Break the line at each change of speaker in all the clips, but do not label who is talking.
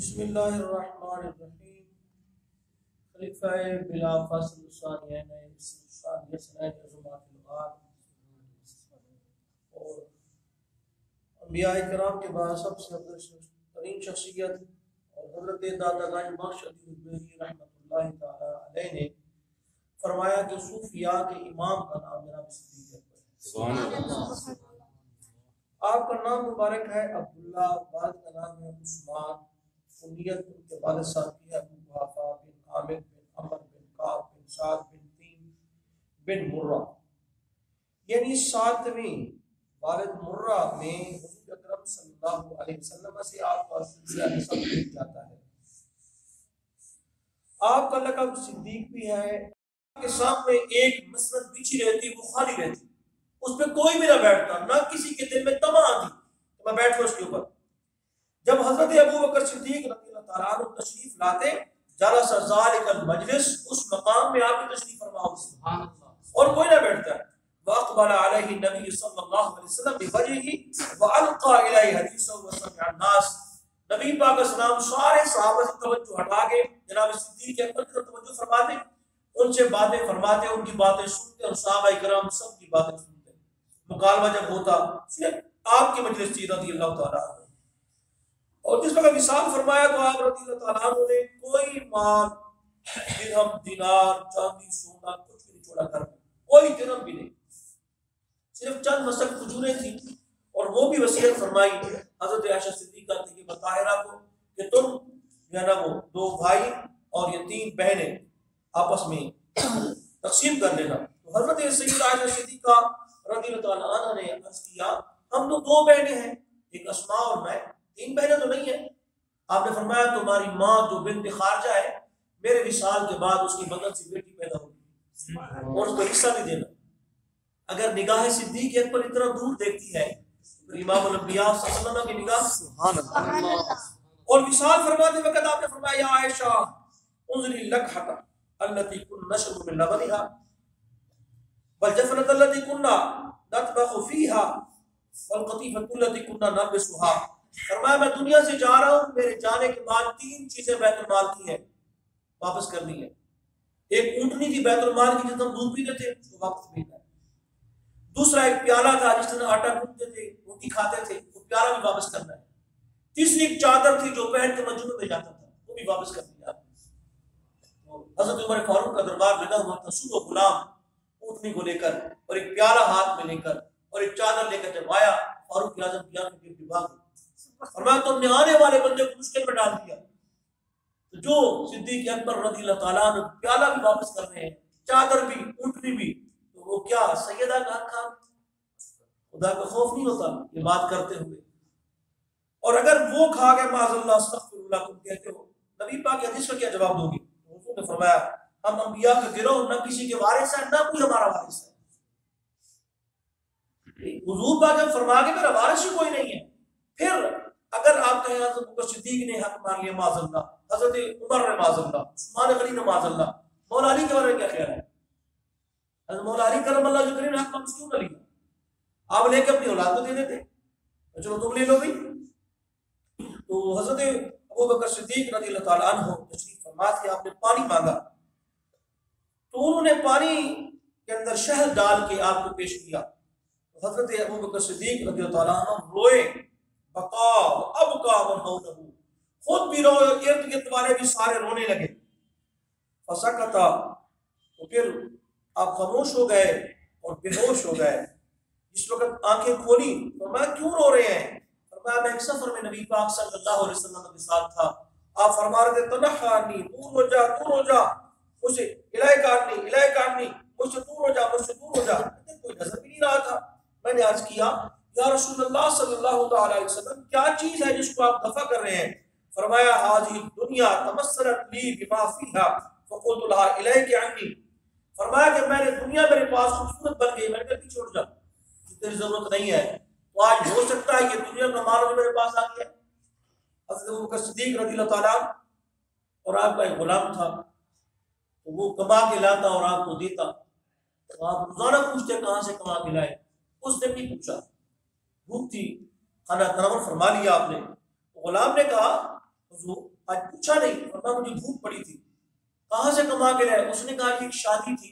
بسم اللہ الرحمن الرحیم. خلیفہ بلا فاصل ثانیین ثانیہ سنائے عظمات الغار اور انبیاء کرام کے بعد سب سے افضل ترین شخصیت اور حضرت دادا گنج بخش عطیہ رحمۃ اللہ تعالی علیہ نے فرمایا کہ صوفیاء کے امام کا نام جناب صدیق اکبر ہے. آپ کا نام مبارک ہے عبداللہ، والد کا نام ہے عثمان، کنیت ان کے والد صاحب کی ہے ابو قحافہ بن عامر بن عمر بن کعب بن سعد بن تیم بن مرہ، یعنی ساتویں والد مرہ میں حضور اکرم صلی اللہ علیہ وسلم سے آپ کا سلسلہ نسب مل جاتا ہے. آپ کا لقب صدیق بھی ہے. آپ کے سامنے ایک مسند بچھی رہتی، وہ خالی رہتی، اس پہ کوئی بھی نہ بیٹھتا، نہ کسی کے دل میں طمع آتی کہ میں بیٹھوں اس کے اوپر. جب حضرت ابو بکر صدیق رضی اللہ تعالیٰ عنہ تشریف لاتے، جلس ذالک المجلس، اس مقام میں آپ کی تشریف فرما اور کوئی نہ بیٹھتا. واقبل علیہ النبی صلی اللہ علیہ وسلم بوجهه والقى الیہ حدیثه وسمع الناس. نبی پاک کا سلام سارے صحابہ سے توجہ ہٹا کے جناب صدیق اکبر کی توجہ فرماتے، ان سے باتیں فرماتے، ان کی باتیں سنتے، اور صحابہ کرام سب کی باتیں سنتے. مکالمہ جب ہوتا صرف آپ کی مجلس تھی رضی اللہ تعالیٰ عنہ. اور جس وقت وصال فرمایا تو آپ رضی اللہ تعالیٰ عنہ نے کوئی مال، درہم، دینار، چاندی، سونا کچھ بھی نہیں چھوڑا گھر میں، کوئی درہم بھی نہیں. صرف چند مسک کھجوریں تھیں، اور وہ بھی وصیت فرمائی حضرت عائشہ صدیقہ طاہرہ کو کہ تم جو ہے نا وہ 2 بھائی اور یہ 3 بہنیں آپس میں تقسیم کر لینا. تو حضرت سیدہ عائشہ صدیقہ رضی اللہ تعالیٰ عنہ نے عرض کیا ہم تو 2 بہنیں ہیں، ایک اسماء اور میں، 3 بہنیں تو نہیں ہیں. آپ نے فرمایا تمہاری ماں جو بنت خارجہ ہے، میرے وصال کے بعد اس کی بدن سے بیٹی پیدا ہوگی اور اس کو حصہ بھی دینا. اگر نگاہ صدیق اکبر اتنا دور دیکھتی ہے تو امام الانبیاء صلی اللہ علیہ وسلم کی نگاہ سبحان اللہ. اور وصال فرماتے وقت آپ نے فرمایا یا عائشہ انظری لکحۃ التي كن نشرب من لبنها والجفنة التي كنا نطبخ فيها والقطيفة التي كنا نلبسها. فرمایا میں دنیا سے جا رہا ہوں، میرے جانے کے بعد 3 چیزیں بیت المال کی ہیں واپس کرنی ہے. ایک اونٹنی تھی بیت المال کی جس ہم دودھ پیتے تھے، اس کو واپس بھیجنا ہے. دوسرا ایک پیالہ تھا جس میں آٹا گوندتے تھے، روٹی کھاتے تھے، وہ پیالہ بھی واپس کرنا ہے. تیسری ایک چادر تھی جو پہن کے مجمع میں جاتا تھا، وہ بھی واپس کرنی ہے. حضرت عمر فاروق کا دربار لگا ہوا تھا. صبح غلام اونٹنی کو لے کر اور ایک پیالہ ہاتھ میں لے کر اور ایک چادر لے کر جب آیا، فاروق اعظم کی آنکھ میں بھاگ گئی. فرمایا تم نے آنے والے بندے کو مشکل میں ڈال دیا. تو جو صدیق اکبر رضی اللہ تعالیٰ عنہ پیالہ بھی واپس کر رہے ہیں، چادر بھی، اونٹنی بھی، تو وہ کیا سیدہ کا حق تھا؟ خدا کا خوف نہیں ہوتا یہ بات کرتے ہوئے؟ اور اگر وہ کھا گئے معاذ اللہ استغفر اللہ تم کہتے ہو، نبی پاک حدیث کا کیا جواب دو گے؟ حضور نے فرمایا ہم انبیاء کے گروہ نہ کسی کے وارث ہیں، نہ کوئی ہمارا وارث ہے. حضور پاک جب فرما کے میرا وارث ہی کوئی نہیں ہے، پھر اگر آپ کہیں حضرت بکر صدیق نے حق مان لیا معاذ اللہ، حضرت عمر نے معاذ اللہ، عثمان غنی نے معاذ اللہ، مولا علی کے بارے میں کیا خیال ہے؟ حضرت مولا علی کرم اللہ جو کریم نے حق مان کیوں نہ لیا؟ آپ لے کے اپنی اولاد کو دے دیتے، چلو تم لے لو بھی. تو حضرت ابو بکر صدیق رضی اللہ تعالیٰ عنہ تشریف فرما تھے، آپ نے پانی مانگا تو انہوں نے پانی کے اندر شہد ڈال کے آپ کو پیش کیا. تو حضرت ابو بکر صدیق رضی اللہ تعالیٰ عنہ روئے، بقا ابقا من حولہ، خود بھی روئے اور ارد گرد والے بھی سارے رونے لگے. فسکتا، تو پھر آپ خاموش ہو گئے اور بے ہوش ہو گئے. جس وقت آنکھیں کھولی فرمایا کیوں رو رہے ہیں؟ فرمایا میں ایک سفر میں نبی پاک صلی اللہ علیہ وسلم کے ساتھ تھا، آپ فرما رہے تھے تنحانی، دور ہو جا، دور ہو جا مجھ سے، الہی کارنی مجھ سے دور ہو جا، مجھ سے دور ہو جا. کوئی نظر بھی نہیں رہا تھا. میں نے عرض کیا یا رسول اللہ صلی اللہ تعالی علیہ وسلم کیا چیز ہے جس کو آپ دفع کر رہے ہیں؟ فرمایا حاضی دنیا تمثلت لی بما فیہا فقلت لها الیک عنی. فرمایا کہ میں نے دنیا میرے پاس خوبصورت بن گئی، میں نے کہا پیچھے ہٹ جا، تیری ضرورت نہیں ہے. تو آج ہو سکتا ہے کہ دنیا کا مال جو میرے پاس آ گیا. حضرت ابوبکر صدیق رضی اللہ تعالیٰ اور آپ کا ایک غلام تھا، تو وہ کما کے لاتا اور آپ کو دیتا. تو آپ روزانہ پوچھتے کہاں سے کما کے لائے؟ اس نے نہیں پوچھا، بھوک تھی، کھانا تناول فرما لیا آپ نے. غلام نے کہا حضور آج پوچھا نہیں، فرمایا مجھے بھوک پڑی تھی، کہاں سے کما کے لائے؟ اس نے کہا یہ ایک شادی تھی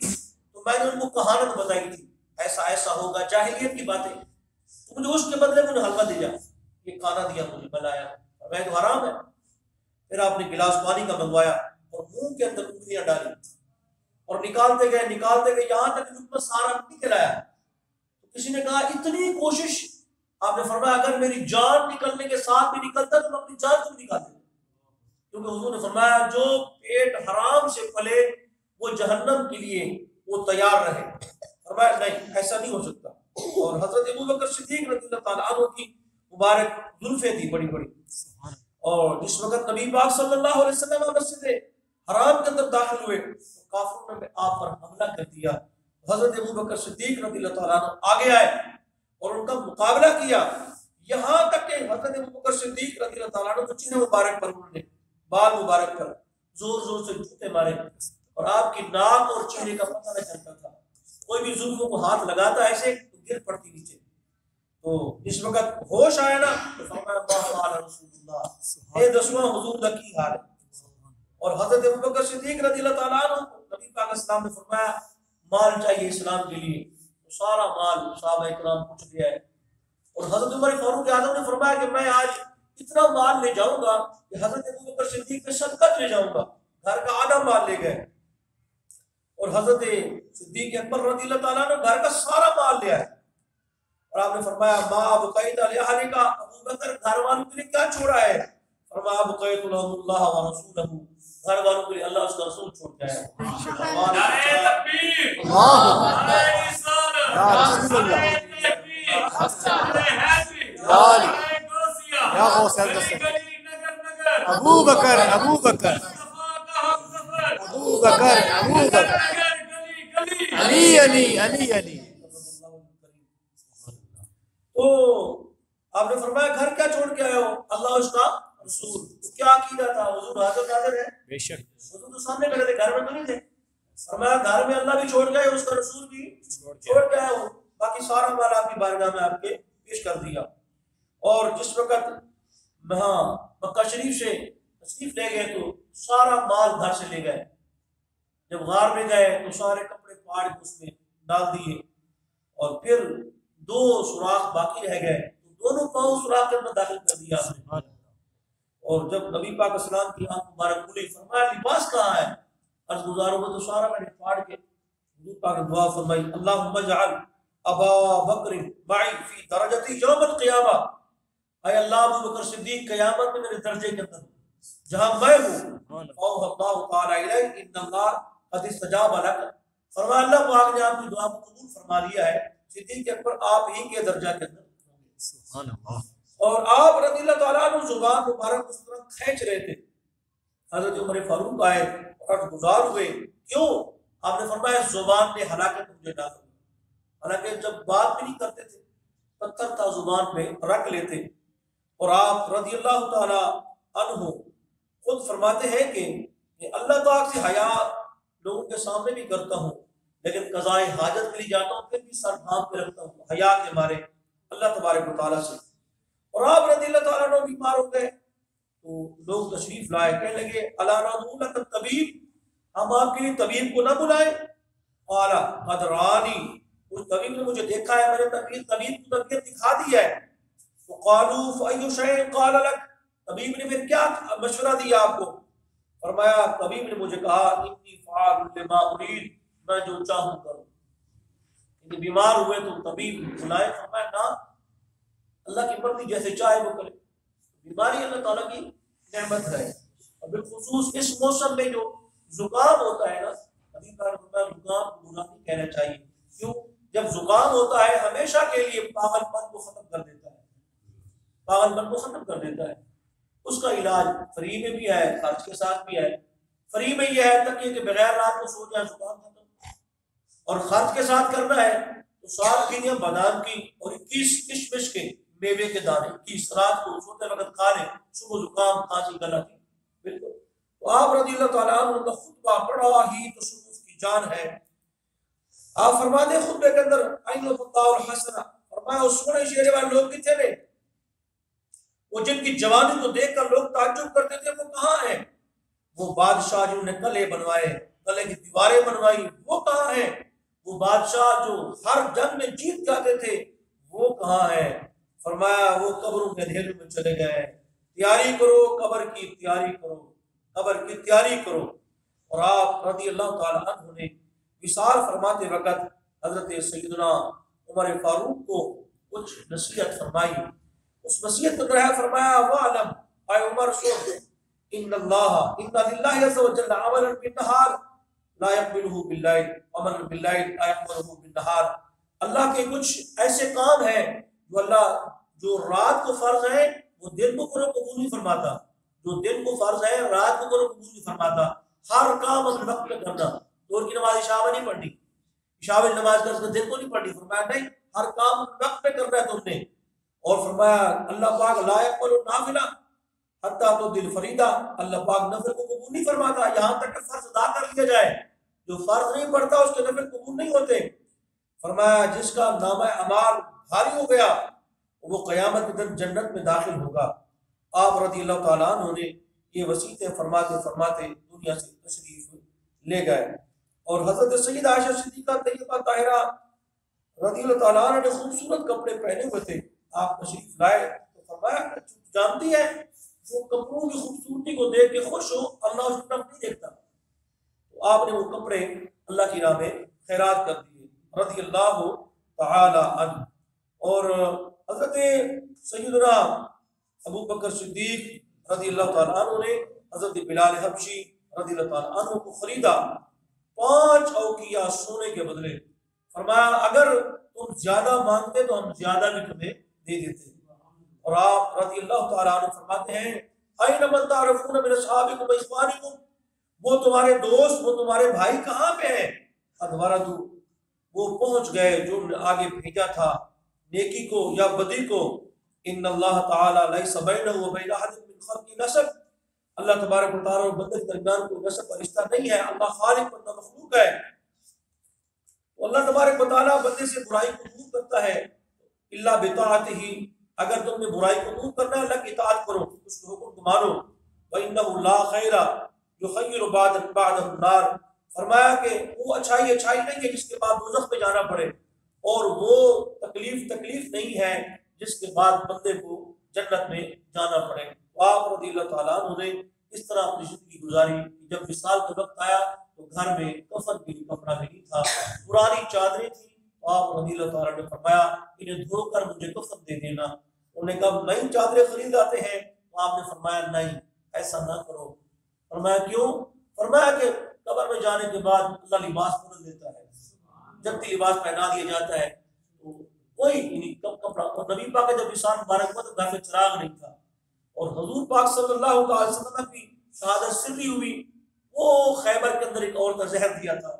تو میں نے ان کو کہانت بتائی تھی ایسا ایسا ہوگا، جاہلیت کی باتیں، تو مجھے اس کے بدلے مجھے حلوہ دیا، یہ کھانا دیا مجھے بلایا، میں تو حرام ہے۔ پھر آپ نے گلاس پانی کا منگوایا اور منہ کے اندر انگلیاں ڈالی اور نکالتے گئے یہاں تک لقمہ سارا نکل آیا۔ تو کسی نے کہا اتنی کوشش، آپ نے فرمایا اگر میری جان نکلنے کے ساتھ بھی نکلتا تو میں اپنی جان کو بھی نکال دیتا، کیونکہ حضور نے فرمایا جو پیٹ حرام سے پلے وہ جہنم کے لیے وہ تیار رہے۔ فرمایا نہیں ایسا نہیں ہو سکتا۔ اور حضرت ابوبکر صدیق رضی اللہ تعالیٰ عنہ کی مبارک زلفیں تھی بڑی بڑی، اور جس وقت نبی پاک صلی اللہ علیہ وسلم مسجد حرام کے اندر داخل ہوئے تو کافروں نے آپ پر حملہ کر دیا۔ حضرت ابوبکر صدیق رضی اللہ تعالیٰ عنہ آگے آئے اور ان کا مقابلہ کیا، یہاں تک کہ حضرت ابوبکر صدیق رضی اللہ تعالیٰ عنہ کو چہرے مبارک پر انہوں نے بال مبارک پر زور زور سے جوتے مارے، اور آپ کی ناک اور چہرے کا پتہ نہ چلتا تھا، کوئی بھی زلفوں کو ہاتھ لگاتا ایسے تو گر پڑتی نیچے۔ تو اس وقت ہوش آیا نا تو فرمایا اللہ علیہ رسول اللہ، اے دسواں حضور کا کی حال ہے۔ اور حضرت ابوبکر صدیق رضی اللہ تعالیٰ عنہ کو نبی پاک اسلام نے فرمایا مال چاہیے اسلام کے لیے، تو سارا مال صحابہ اکرام پوچھ گیا ہے۔ اور حضرت عمر فاروق اعظم نے فرمایا کہ میں آج اتنا مال لے جاؤں گا کہ حضرت ابوبکر صدیق پہ صدقہ لے جاؤں گا، گھر کا آدھا مال لے گئے۔ اور حضرت صدیق اکبر رضی اللہ تعالیٰ نے گھر کا سارا مال لے آئے، اور آپ نے فرمایا ما بقیت لأہلک، ابوبکر گھر والوں کے لیے کیا چھوڑا ہے؟ فرمایا بقیت لهم اللہ ورسولہ، گھر والوں کے لیے اللہ اس کا رسول چھوڑ گیا ہے۔
نعرہ تکبیر، نعرہ رسالت، نعرہ تکبیر، نعرہ حیدری، نعرہ غوثیہ، گلی گلی نگر نگر،
ابوبکر ابوبکر
مصطفیٰ کا ہم سفر،
ابوبکر
نگر
ابوبکر
نگر گلی گلی،
علی علی علی علی۔
تو آپ نے فرمایا گھر کیا چھوڑ کے آئے ہو؟ اللہ اس کا رسول۔ تو کیا عقیدہ تھا؟ حضور حاضر ناظر ہے،
بے شک
حضور تو سامنے کھڑے تھے، گھر میں تو نہیں تھے۔ فرمایا گھر میں اللہ بھی چھوڑ گئے، اس کا رسول بھی چھوڑ کے آئے ہو، باقی سارا مال آپ کی بارگاہ میں آپ کے پیش کر دیا۔ اور جس وقت مکہ شریف سے تشریف لے گئے تو سارا مال گھر سے لے گئے، جب غار میں گئے تو سارے کپڑے پاڑ کے اس میں ڈال دیے، اور پھر 2 سوراخ باقی رہ گئے تو دونوں پاؤں سوراخ کے اندر داخل کر دیا آپ نے۔ اور جب نبی پاک اسلام کی آنکھ مبارک کھلی، فرمایا لباس کہاں ہے؟ عرض گزاروں میں تو سارا میں نے پاڑ کے، حضور پاک نے دعا فرمائی اللہم اجعل ابا بکر معی فی درجتی یوم القیامہ، اے اللہ ابو بکر صدیق قیامت میں میرے درجے کے اندر جہاں میں ہوں، اوہ اللہ تعالی علیہ ان اللہ قد استجاب لک، فرمایا اللہ پاک نے آپ کی دعا کو قبول فرما لیا ہے، صدیق اکبر آپ ہی کے درجہ کے اندر ہوں گے۔
سبحان اللہ۔
اور آپ رضی اللہ تعالیٰ عنہ زبان مبارک اس طرح کھینچ رہے تھے، حضرت عمر فاروق آئے اور گزار ہوئے، کیوں؟ آپ نے فرمایا زبان نے ہلاکت مجھے ڈالا، حالانکہ جب بات بھی نہیں کرتے تھے پتھر تھا زبان پہ رکھ لیتے۔ اور آپ رضی اللہ تعالیٰ عنہ خود فرماتے ہیں کہ اللہ تعالیٰ سے حیا لوگوں کے سامنے بھی کرتا ہوں، لیکن قضائے حاجت کے لیے جاتا ہوں پھر بھی سر بھانپ کے رکھتا ہوں حیا کے مارے اللہ تبارک و تعالیٰ سے۔ اور آپ رضی اللہ تعالیٰ عنہ بیمار ہو گئے تو لوگ تشریف لائے، کہنے لگے الا ندعو لک الطبیب، ہم آپ کے لیے طبیب کو نہ بلائیں؟ قال قد رانی، اس طبیب نے مجھے دیکھا ہے، میرے طبیب کو طبیعت دکھا دیا ہے۔ وقالوا فأي شيء قال لك، طبیب نے پھر کیا مشورہ دیا آپ کو؟ فرمایا طبیب نے مجھے کہا انی فعال لما اريد، میں جو چاہوں کروں۔ کہ بیمار ہوئے تو طبیب بلائے، فرمایا نہ، اللہ کی مرضی جیسے چاہے وہ کرے، بیماری اللہ تعالیٰ کی نعمت ہے۔ اور بالخصوص اس موسم میں جو زکام ہوتا ہے نا، نبی کا زکام کو برا نہیں کہنا چاہیے، کیوں؟ جب زکام ہوتا ہے ہمیشہ کے لیے پاگل پن کو ختم کر دیتا ہے، پاگل پن کو ختم کر دیتا ہے۔ اس کا علاج فری میں بھی ہے، خرچ کے ساتھ بھی ہے۔ فری میں یہ ہے تک کہ بغیر رات کو سو جائے زکام ختم، اور خرچ کے ساتھ کرنا ہے تو 7 گھینیاں بادام کی اور 21 کشمش کے میوے کے دانے 21 رات کو سوتے وقت کھا لیں، صبح زکام کھانسی گلا کی بالکل۔ تو آپ رضی اللہ تعالیٰ عنہ کا خطبہ بڑا ہی تصوف کی جان ہے۔ آپ فرماتے ہیں خطبے کے اندر این الفتاح الحسنہ، فرمایا اس سونے چہرے والے لوگ کتنے نے؟ وہ جن کی جوانی کو دیکھ کر لوگ تعجب کرتے تھے وہ کہاں ہیں؟ وہ بادشاہ جنہوں نے قلعے بنوائے، قلعے کی دیواریں بنوائی، وہ کہاں ہیں؟ وہ بادشاہ جو ہر جنگ میں جیت جاتے تھے وہ کہاں ہیں؟ فرمایا وہ قبروں کے اندھیرے میں چلے گئے، تیاری کرو قبر کی تیاری کرو، قبر کی تیاری کرو۔ اور آپ رضی اللہ تعالیٰ عنہ نے وصال فرماتے وقت حضرت سیدنا عمر فاروق کو کچھ نصیحت فرمائی۔ اس نصیحت کو ہے فرمایا وعلم، اے عمر سن، ان للہ عز وجل عملا بالنہار لا يقبلہ باللیل عملا باللیل لا يقبلہ بالنہار۔ اللہ کے کچھ ایسے کام ہیں جو اللہ جو رات کو فرض ہے وہ دن کو قبول نہیں فرماتا، جو دن کو فرض ہے رات کو قبول نہیں فرماتا۔ ہر کام اپنے وقت پہ کرنا، دور کی نماز عشاء میں نہیں پڑھنی، عشاء میں نماز کا دن کو نہیں پڑھنی، فرمایا نہیں ہر کام وقت پہ کرنا ہے تم نے۔ اور فرمایا اللہ پاک لا يقبل النافلہ حتیٰ تو دل فریدہ، اللہ پاک نفل کو قبول نہیں فرماتا یہاں تک کہ فرض ادا کر لیا جائے، جو فرض نہیں پڑتا اس کے نفل قبول نہیں ہوتے۔ فرمایا جس کا نامہ اعمال بھاری ہو گیا وہ قیامت کے دن جنت میں داخل ہوگا۔ آپ رضی اللہ تعالیٰ عنہ نے یہ وصیتیں فرماتے فرماتے دنیا سے تشریف لے گئے۔ اور حضرت سید عائشہ صدیقہ طیبہ طاہرہ رضی اللہ تعالیٰ عنہ نے خوبصورت کپڑے پہنے ہوئے تھے، آپ تشریف لائے تو فرمایا جانتی ہے جو کپڑوں کی خوبصورتی کو دیکھ کے خوش ہو اللہ اس طرف نہیں دیکھتا، تو آپ نے وہ کپڑے اللہ کی راہ میں خیرات کر دیے رضی اللہ تعالی عنہ۔ اور حضرت سیدنا ابو بکر صدیق رضی اللہ تعالیٰ عنہ نے حضرت بلال حبشی رضی اللہ تعالیٰ عنہ کو خریدا 5 اوقیہ سونے کے بدلے، فرمایا اگر تم زیادہ مانگتے تو ہم زیادہ بھی تمہیں دے دیتے۔ اور آپ رضی اللہ تعالیٰ عنہ فرماتے ہیں اَيْنَ مَنْ تَعْرِفُونَ مِنْ أَصْحَابِكُمْ وَإِخْوَانِكُمْ، وہ تمہارے دوست وہ تمہارے بھائی کہاں پہ ہیں؟ ادورتو، وہ پہنچ گئے جو نے آگے بھیجا تھا نیکی کو یا بدی کو۔ ان اللہ تعالی لیس بینہ و بین احد من خلق نسب، اللہ تبارک و تعالی اور بندے کے درمیان کوئی نسب کا رشتہ نہیں ہے، اللہ خالق بندہ مخلوق ہے۔ اللہ تبارک و تعالی بندے سے برائی کو دور کرتا ہے، الا بطاعتہ، اگر تم نے برائی کو دور کرنا ہے اللہ کی اطاعت کرو، اس کے حکم کو مانو۔ وَإِنَّهُ لَا خَيْرَ يُخَيِّرُ بَعْدَهُ النَّارِ، فرمایا کہ وہ اچھائی نہیں ہے جس کے بعد دوزخ میں جانا پڑے، اور وہ تکلیف نہیں ہے جس کے بعد بندے کو جنت میں جانا پڑے۔ آپ رضی اللہ تعالیٰ عنہ نے اس طرح اپنی زندگی گزاری، جب وصال کا وقت آیا تو گھر میں کفن بھی کپڑا نہیں تھا، پرانی چادریں تھیں، آپ رضی اللہ تعالیٰ نے فرمایا انہیں دھو کر مجھے کفن دے دینا۔ انہوں نے کہا نئی چادریں خرید آتے ہیں، تو آپ نے فرمایا نہیں ایسا نہ کرو۔ فرمایا کیوں؟ فرمایا کہ قبر میں جانے کے بعد اللہ لباس بدل دیتا ہے، جب بھی لباس پہنا دیا جاتا ہے تو کوئی کپڑا، اور نبی پاک کا جب وصال مبارک ہوا تو گھر میں چراغ نہیں تھا، اور حضور پاک صلی اللہ علیہ وسلم کی شہادت سری ہوئی، وہ خیبر کے اندر ایک اور کا زہر دیا تھا،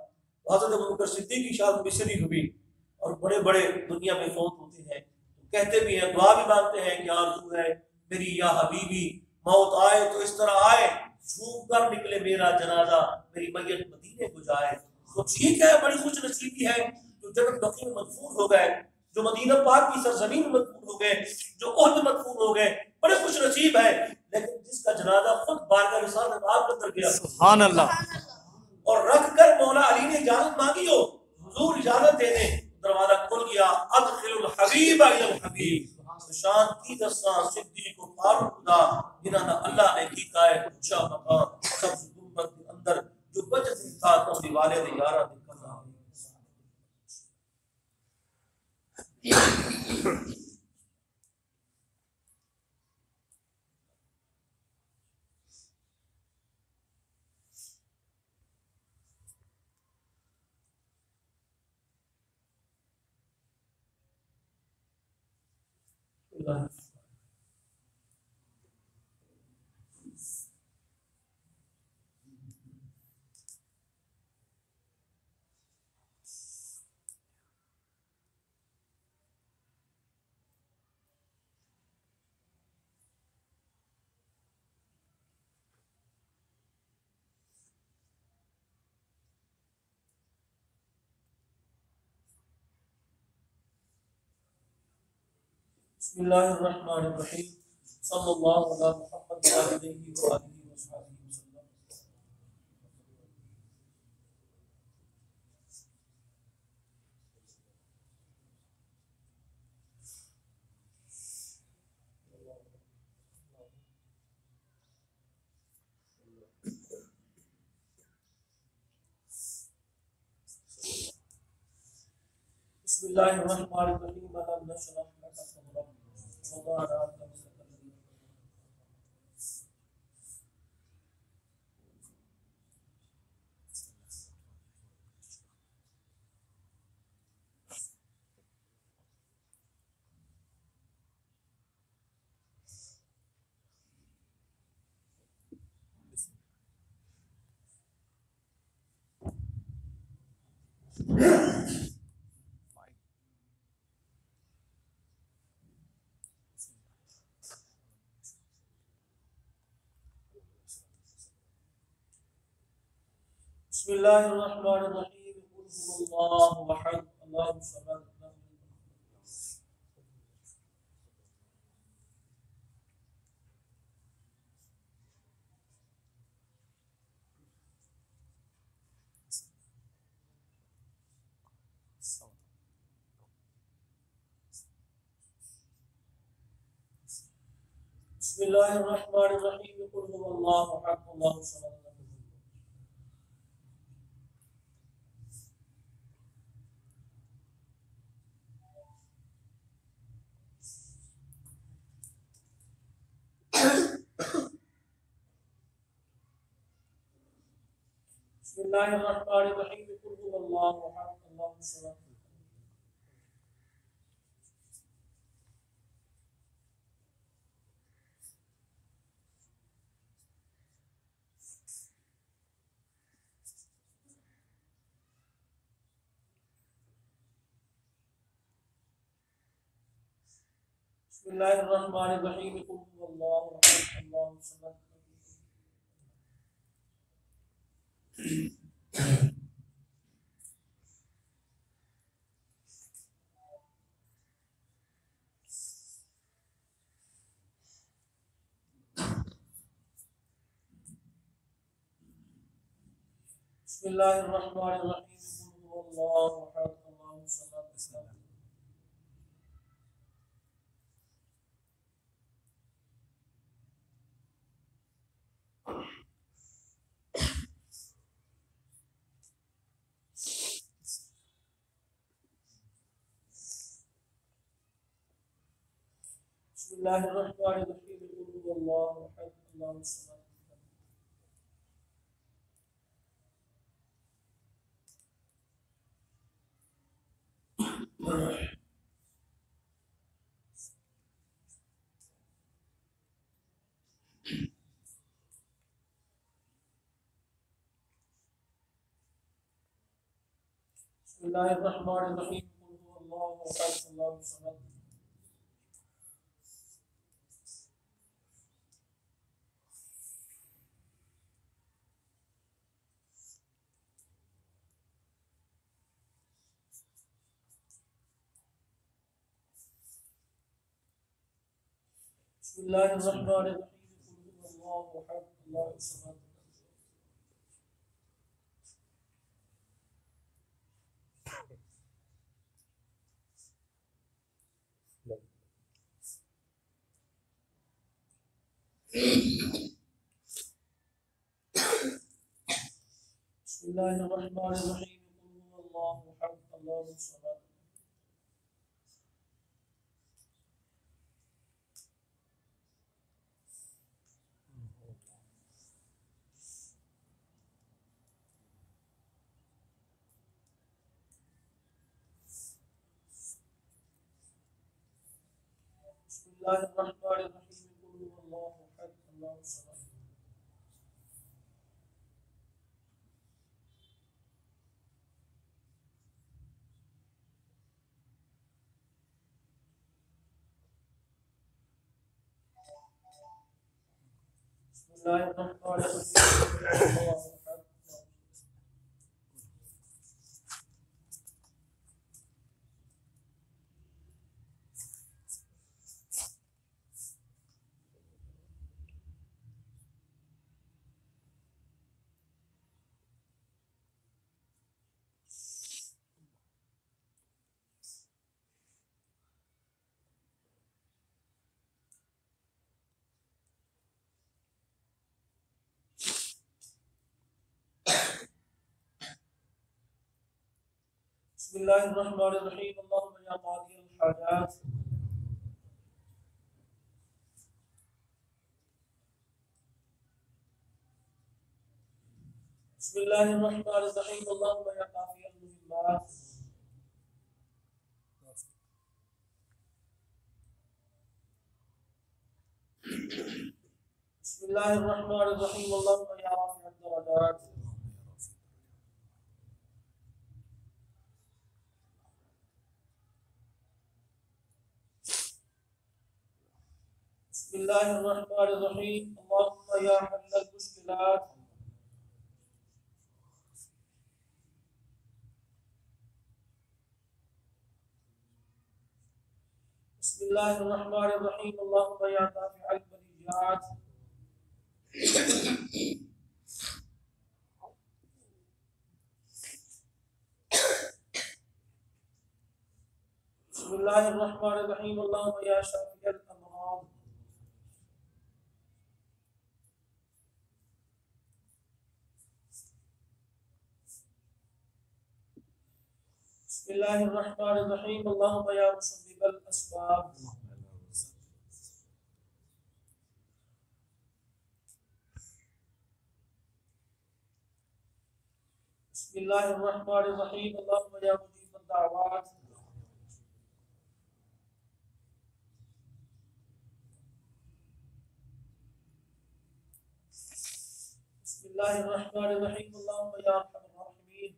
حضرت ابوبکر صدیق کی شہادت بھی سری ہوئی، اور بڑے بڑے دنیا میں فوت ہوتے ہیں کہتے بھی ہیں، دعا بھی مانگتے ہیں کہ آرزو ہے میری یا حبیبی موت آئے تو اس طرح آئے جھوم کر نکلے میرا جنازہ، میری میت مدینے کو جائے۔ تو ٹھیک ہے، بڑی خوش نصیبی ہے جو جنت بقیع میں مدفون ہو گئے، جو مدینہ پاک کی سرزمین میں مدفون ہو گئے، جو احد میں مدفون ہو گئے، بڑے خوش نصیب ہے۔ لیکن جس کا جنازہ خود بارگاہ رسالت آپ کے اندر گیا
سبحان اللہ،
اور رکھ کر مولا علی نے اجازت مانگی ہو، حضور اجازت دے دیں، دروازہ کھل گیا، ادخل الحبیب الی الحبیب، شان کی دستان صدیق و فاروق خدا جنہاں نے اللہ نے کیتا ہے اونچا مقام سب گنبد کے اندر جو بچت تھا تو دیوالے دے یارہ دے کرنا۔ بسم اللہ الرحمن الرحیم، صلی اللہ علیہ محمد وآلہ وآلہ وصحبہ وسلم. بسم اللہ الرحمن الرحیم. الم نشرح لک صدرک ووضعنا عنک وزرک الذی بسم اللہ الرحمن الرحیم. قل هو اللہ احد اللہ الصمد لم یلد بسم اللہ الرحمن الرحیم. قل هو اللہ احد اللہ الصمد لم یلد بسم اللہ الرحمن الرحیم. قل هو اللہ احد اللہ الصمد. بسم اللہ الرحمن الرحیم. قل هو اللہ احد اللہ الصمد. بسم اللہ الرحمن الرحیم. قل هو اللہ احد اللہ الصمد. بسم اللہ الرحمن الرحیم. قل هو اللہ احد اللہ الصمد. بسم اللہ الرحمن الرحیم. قل هو اللہ احد اللہ الصمد. بسم اللہ الرحمن الرحیم. قل هو اللہ احد اللہ الصمد. بسم اللہ الرحمن الرحیم. قل هو اللہ احد اللہ الصمد. بسم اللہ الرحمن الرحیم. قل هو اللہ احد اللہ الصمد. بسم اللہ الرحمن الرحیم. بسم اللہ الرحمن الرحیم اللہم یا قاضی الحاجات بسم اللہ الرحمن الرحیم اللہم یا کافی المہمات بسم اللہ الرحمن الرحیم اللہم یا رافع الدرجات بسم اللہ الرحمن الرحیم اللہم یا حل المشکلات بسم اللہ الرحمن الرحیم اللہم یا دافع البلیات بسم اللہ الرحمن الرحیم اللہم یا شافی الامراض بسم اللہ الرحمن الرحیم اللہم یا مسبب الاسباب بسم اللہ الرحمن الرحیم اللہم یا مجیب الدعوات بسم اللہ الرحمن الرحیم اللہم یا ارحم الراحمین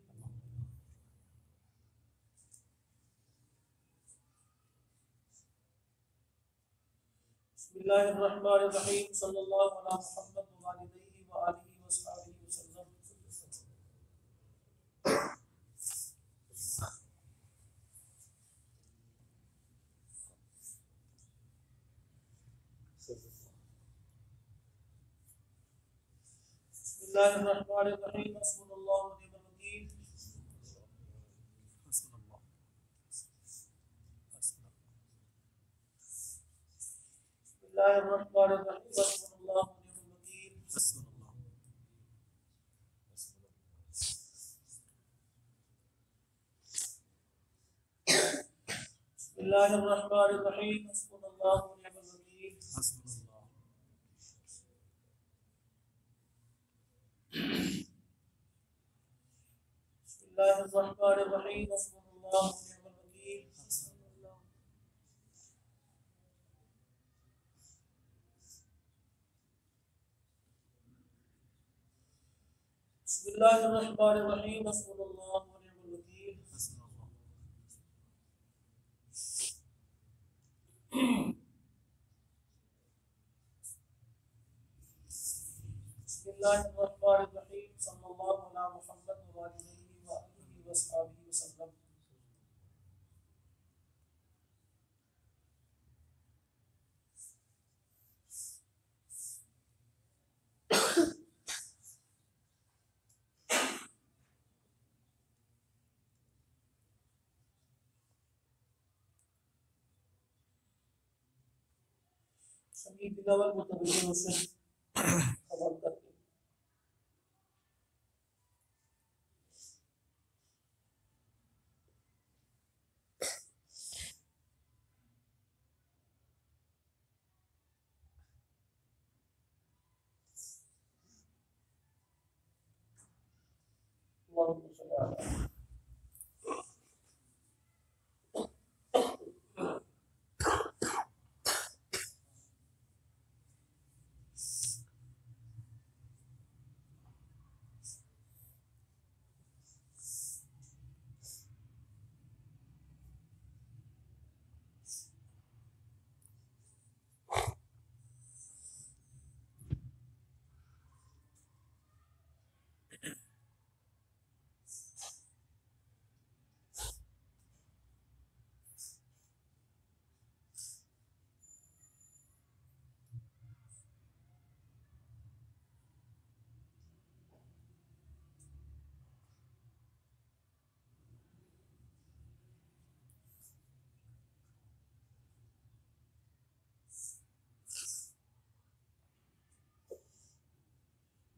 بسم اللہ الرحمن الرحیم صلی اللہ علی محمد وعلیہ وآلہ وصحبہ وسلم بسم اللہ الرحمن الرحیم حسبنا اللہ ونعم الوکیل بسم اللہ الرحمن الرحیم حسبنا اللہ ونعم الوکیل بسم اللہ الرحمن الرحیم حسبنا اللہ ونعم الوکیل بسم اللہ الرحمن الرحیم حسبنا اللہ ونعم الوکیل بسم اللہ الرحمن الرحیم حسبنا اللہ ونعم الوکیل بسم اللہ الرحمن الرحیم صلی اللہ علی محمد وعلیہ وآلہ وصحبہ وسلم سمیع بلاول متوجہ حسن خبر کرتے اللہم صلی اللہ علیہ وسلم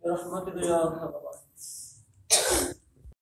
برحمتک یا ارحم الراحمین